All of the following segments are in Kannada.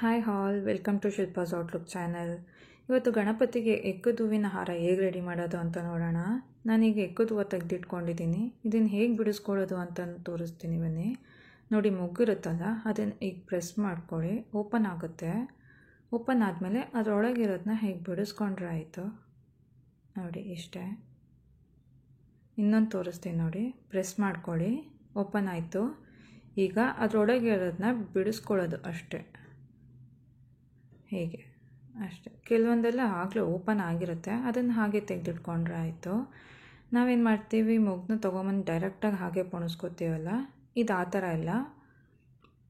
Hi all, welcome to Shilpa's outlook channel. ಇವತ್ತು ಗಣಪತಿಗೆ ಎಕ್ಕದ ಹೂವಿನ ಹಾರ ಹೇಗೆ ರೆಡಿ ಮಾಡೋದು ಅಂತ ನೋಡೋಣ. ನಾನೀಗ ಎಕ್ಕದ ಹೂವು ತೆಗೆದಿಟ್ಕೊಂಡಿದ್ದೀನಿ. ಇದನ್ನು ಹೇಗೆ ಬಿಡಿಸ್ಕೊಳ್ಳೋದು ಅಂತ ತೋರಿಸ್ತೀನಿ ಬನ್ನಿ. ನೋಡಿ, ಮೊಗ್ಗಿರುತ್ತಲ್ಲ, ಅದನ್ನು ಈಗ ಪ್ರೆಸ್ ಮಾಡ್ಕೊಳ್ಳಿ, ಓಪನ್ ಆಗುತ್ತೆ. ಓಪನ್ ಆದಮೇಲೆ ಅದರೊಳಗಿರೋದನ್ನ ಹೇಗೆ ಬಿಡಿಸ್ಕೊಂಡ್ರೆ ಆಯಿತು. ನೋಡಿ, ಇಷ್ಟೇ. ಇನ್ನೊಂದು ತೋರಿಸ್ತೀನಿ ನೋಡಿ. ಪ್ರೆಸ್ ಮಾಡ್ಕೊಳ್ಳಿ, ಓಪನ್ ಆಯಿತು. ಈಗ ಅದರೊಳಗಿರೋದನ್ನ ಬಿಡಿಸ್ಕೊಳ್ಳೋದು ಅಷ್ಟೇ, ಹೇಗೆ ಅಷ್ಟೆ. ಕೆಲವೊಂದೆಲ್ಲ ಆಗಲೇ ಓಪನ್ ಆಗಿರುತ್ತೆ, ಅದನ್ನು ಹಾಗೆ ತೆಗೆದಿಟ್ಕೊಂಡ್ರೆ ಆಯಿತು. ನಾವೇನು ಮಾಡ್ತೀವಿ, ಮೊಗ್ಗನ್ನ ತೊಗೊಂಬಂದು ಡೈರೆಕ್ಟಾಗಿ ಹಾಗೆ ಪೊಣಿಸ್ಕೋತೀವಲ್ಲ, ಇದು ಆ ಥರ ಇಲ್ಲ,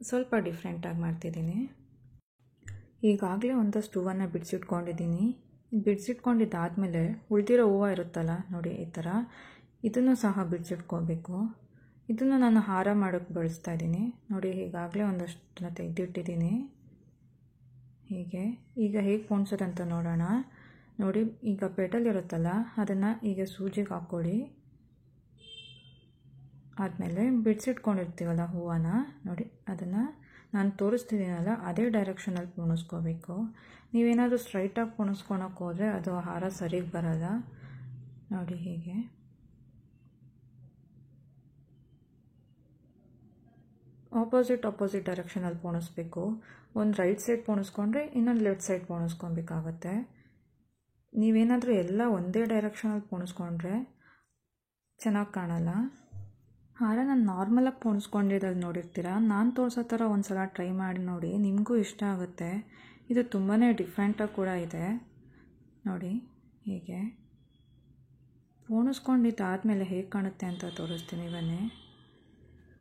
ಸ್ವಲ್ಪ ಡಿಫ್ರೆಂಟಾಗಿ ಮಾಡ್ತಿದ್ದೀನಿ. ಈಗಾಗಲೇ ಒಂದಷ್ಟು ಹೂವನ್ನು ಬಿಡಿಸಿಟ್ಕೊಂಡಿದ್ದೀನಿ. ಬಿಡಿಸಿಟ್ಕೊಂಡಿದ್ದಾದಮೇಲೆ ಉಳಿದಿರೋ ಹೂವು ಇರುತ್ತಲ್ಲ ನೋಡಿ, ಈ ಥರ ಇದನ್ನು ಸಹ ಬಿಡಿಸಿಟ್ಕೋಬೇಕು. ಇದನ್ನು ನಾನು ಹಾರ ಮಾಡೋಕ್ಕೆ ಬಳಸ್ತಾ ಇದ್ದೀನಿ. ನೋಡಿ, ಈಗಾಗಲೇ ಒಂದಷ್ಟನ್ನ ತೆಗೆದಿಟ್ಟಿದ್ದೀನಿ. ಈಗ ಹೇಗೆ ಪೋಣಿಸೋದಂತ ನೋಡೋಣ. ನೋಡಿ, ಈಗ ಪೆಟಲ್ ಇರುತ್ತಲ್ಲ, ಅದನ್ನು ಈಗ ಸೂಜಿಗೆ ಹಾಕ್ಕೊಳ್ಳಿ. ಆದಮೇಲೆ ಬಿಡಿಸಿಟ್ಕೊಂಡಿರ್ತೀವಲ್ಲ ಹೂವನ್ನ, ನೋಡಿ ಅದನ್ನು ನಾನು ತೋರಿಸ್ತಿದ್ದೀನಲ್ಲ, ಅದೇ ಡೈರೆಕ್ಷನಲ್ಲಿ ಪೋಣಿಸ್ಕೋಬೇಕು. ನೀವೇನಾದರೂ ಸ್ಟ್ರೈಟಾಗಿ ಪೋಣಿಸ್ಕೊಳಕ್ಕೆ ಹೋದರೆ ಅದು ಹಾರ ಸರಿಗೆ ಬರಲ್ಲ. ನೋಡಿ, ಹೀಗೆ ಆಪೋಸಿಟ್ ಡೈರೆಕ್ಷನಲ್ಲಿ ಪೋಣಿಸ್ಬೇಕು. ಒಂದು ರೈಟ್ ಸೈಡ್ ಪೋಣಿಸ್ಕೊಂಡ್ರೆ ಇನ್ನೊಂದು ಲೆಫ್ಟ್ ಸೈಡ್ ಪೋಣಿಸ್ಕೊಬೇಕಾಗತ್ತೆ. ನೀವೇನಾದರೂ ಎಲ್ಲ ಒಂದೇ ಡೈರೆಕ್ಷನಲ್ಲಿ ಪೋಣಿಸ್ಕೊಂಡ್ರೆ ಚೆನ್ನಾಗಿ ಕಾಣಲ್ಲ. ಹಾರ ನಾನು ನಾರ್ಮಲಾಗಿ ಪೋಣಿಸ್ಕೊಂಡಿರೋದು ನೋಡಿರ್ತೀರ. ನಾನು ತೋರಿಸೋ ಥರ ಒಂದು ಸಲ ಟ್ರೈ ಮಾಡಿ ನೋಡಿ, ನಿಮಗೂ ಇಷ್ಟ ಆಗುತ್ತೆ. ಇದು ತುಂಬಾ ಡಿಫ್ರೆಂಟಾಗಿ ಕೂಡ ಇದೆ. ನೋಡಿ, ಹೀಗೆ ಪೋಣಿಸ್ಕೊಂಡಿದ್ದಾದಮೇಲೆ ಹೇಗೆ ಕಾಣುತ್ತೆ ಅಂತ ತೋರಿಸ್ತೀನಿ ಬನ್ನಿ.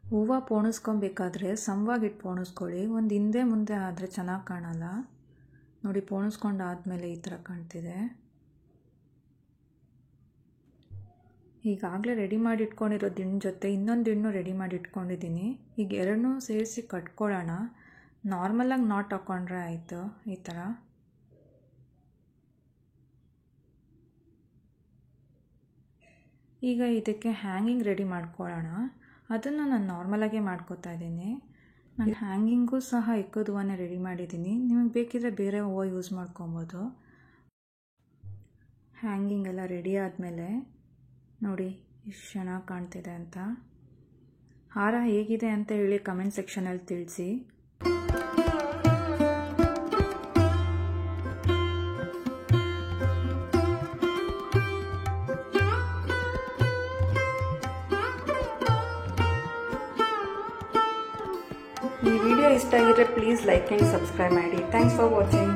ಹೂವು ಪೋಣಿಸ್ಕೊಬೇಕಾದ್ರೆ ಸಮವಾಗಿಟ್ಟು ಪೋಣಿಸ್ಕೊಳ್ಳಿ. ಒಂದು ಹಿಂದೆ ಮುಂದೆ ಆದರೆ ಚೆನ್ನಾಗಿ ಕಾಣಲ್ಲ. ನೋಡಿ, ಪೋಣಿಸ್ಕೊಂಡಾದಮೇಲೆ ಈ ಥರ ಕಾಣ್ತಿದೆ. ಈಗಾಗಲೇ ರೆಡಿ ಮಾಡಿ ಇಟ್ಕೊಂಡಿರೋ ದಿಂಡು ಜೊತೆ ಇನ್ನೊಂದು ದಿಂಡು ರೆಡಿ ಮಾಡಿ ಇಟ್ಕೊಂಡಿದ್ದೀನಿ. ಈಗ ಎರಡನ್ನೂ ಸೇರಿಸಿ ಕಟ್ಕೊಳ್ಳೋಣ. ನಾರ್ಮಲಾಗಿ ನಾಟ್ ಹಾಕ್ಕೊಂಡ್ರೆ ಆಯಿತು. ಈ ಥರ ಈಗ ಇದಕ್ಕೆ ಹ್ಯಾಂಗಿಂಗ್ ರೆಡಿ ಮಾಡ್ಕೊಳ್ಳೋಣ. ಅದನ್ನು ನಾನು ನಾರ್ಮಲಾಗೇ ಮಾಡ್ಕೋತಾ ಇದ್ದೀನಿ. ನಾನು ಹ್ಯಾಂಗಿಂಗೂ ಸಹ ಎಕ್ಕದ ಹೂವನ್ನೇ ರೆಡಿ ಮಾಡಿದ್ದೀನಿ. ನಿಮಗೆ ಬೇಕಿದ್ರೆ ಬೇರೆ ಹೂವು ಯೂಸ್ ಮಾಡ್ಕೊಬೋದು. ಹ್ಯಾಂಗಿಂಗ್ ಎಲ್ಲ ರೆಡಿ ಆದಮೇಲೆ ನೋಡಿ ಎಷ್ಟು ಚೆನ್ನಾಗಿ ಕಾಣ್ತಿದೆ ಅಂತ. ಹಾರ ಹೇಗಿದೆ ಅಂತ ಹೇಳಿ ಕಮೆಂಟ್ ಸೆಕ್ಷನಲ್ಲಿ ತಿಳಿಸಿ. ಈ ವಿಡಿಯೋ ಇಷ್ಟ ಆಗಿದ್ರೆ ಪ್ಲೀಸ್ ಲೈಕ್ ಆ್ಯಂಡ್ ಸಬ್ಸ್ಕ್ರೈಬ್ ಮಾಡಿ. Thanks for watching.